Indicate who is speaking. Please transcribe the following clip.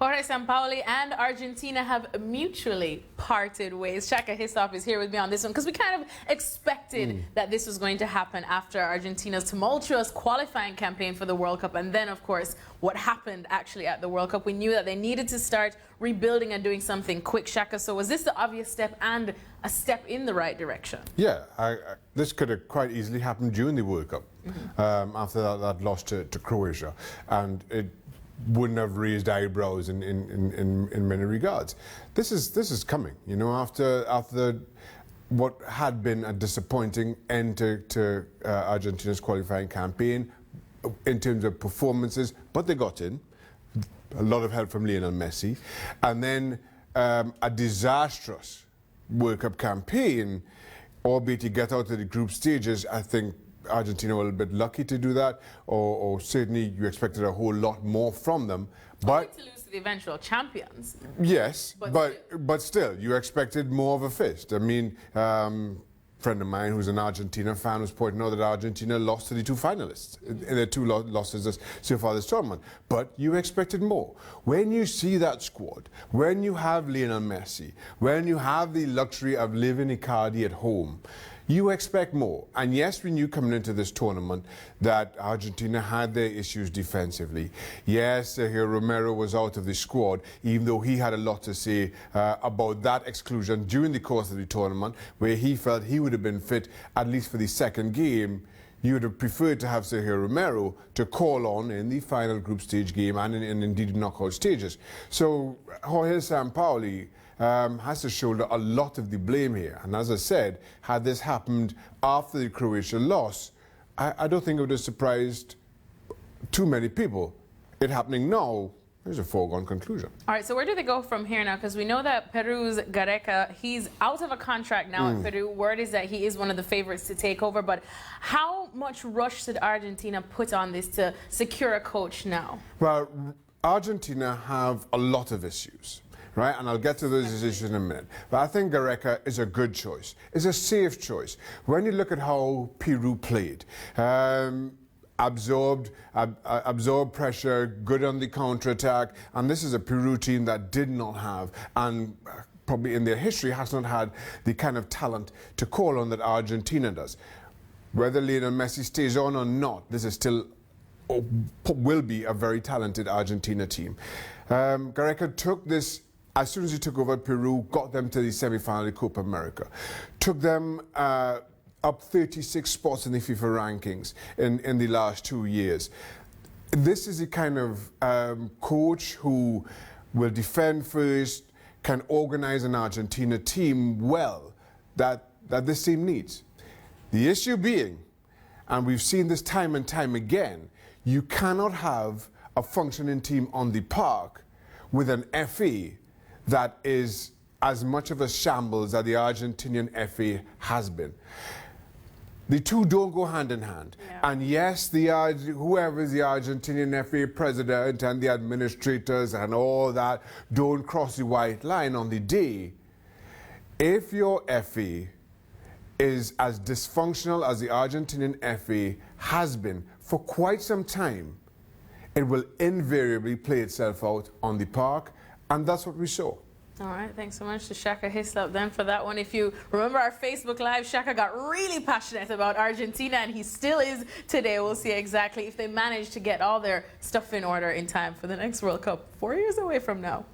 Speaker 1: Jorge Sampaoli and Argentina have mutually parted ways. Shaka, Hislop is here with me on this one because we kind of expected that this was going to happen after Argentina's tumultuous qualifying campaign for the World Cup, and then, of course, what happened actually at the World Cup. We knew that they needed to start rebuilding and doing something quick. Shaka, so was this the obvious step and a step in the right direction?
Speaker 2: Yeah, this could have quite easily happened during the World Cup after that loss to Croatia, and it wouldn't have raised eyebrows in many regards. This is coming, you know, after what had been a disappointing end to Argentina's qualifying campaign in terms of performances, but they got in. A lot of help from Lionel Messi, and then a disastrous World Cup campaign, albeit you get out of the group stages. I think Argentina were a little bit lucky to do that, or certainly you expected a whole lot more from them. But
Speaker 1: to lose to the eventual champions.
Speaker 2: Yes, but still, you expected more of a fist. I mean, friend of mine who's an Argentina fan was pointing out that Argentina lost to the two finalists in their two losses so far this tournament. But you expected more. When you see that squad, when you have Lionel Messi, when you have the luxury of living Icardi at home, you expect more. And yes, we knew coming into this tournament that Argentina had their issues defensively. Yes, Sergio Romero was out of the squad, even though he had a lot to say about that exclusion during the course of the tournament, where he felt he would have been fit at least for the second game. You would have preferred to have Sergio Romero to call on in the final group stage game and indeed knockout stages. So Jorge Sampaoli has to shoulder a lot of the blame here. And as I said, had this happened after the Croatia loss, I don't think it would have surprised too many people. It happening now is a foregone conclusion.
Speaker 1: All right, so where do they go from here now? Because we know that Peru's Gareca, he's out of a contract now at Peru. Word is that he is one of the favorites to take over. But how much rush did Argentina put on this to secure a coach now?
Speaker 2: Well, Argentina have a lot of issues, right? And I'll get to those issues in a minute. But I think Gareca is a good choice. It's a safe choice. When you look at how Peru played, absorbed pressure, good on the counter-attack, and this is a Peru team that did not have, and probably in their history has not had the kind of talent to call on that Argentina does. Whether Lionel Messi stays on or not, this is still will be a very talented Argentina team. Gareca took this, as soon as he took over Peru, got them to the semi-final of Copa America, took them up 36 spots in the FIFA rankings in the last 2 years. This is the kind of coach who will defend first, can organize an Argentina team well that this team needs. The issue being, and we've seen this time and time again, you cannot have a functioning team on the park with an FA that is as much of a shambles as the Argentinian FA has been. The two don't go hand in hand. Yeah. And yes, whoever is the Argentinian FA president and the administrators and all that don't cross the white line on the day. If your FA is as dysfunctional as the Argentinian FA has been for quite some time, it will invariably play itself out on the park, and that's what we saw.
Speaker 1: All right, thanks so much to Shaka Hislop then for that one. If you remember our Facebook Live, Shaka got really passionate about Argentina, and he still is today. We'll see exactly if they manage to get all their stuff in order in time for the next World Cup, 4 years away from now.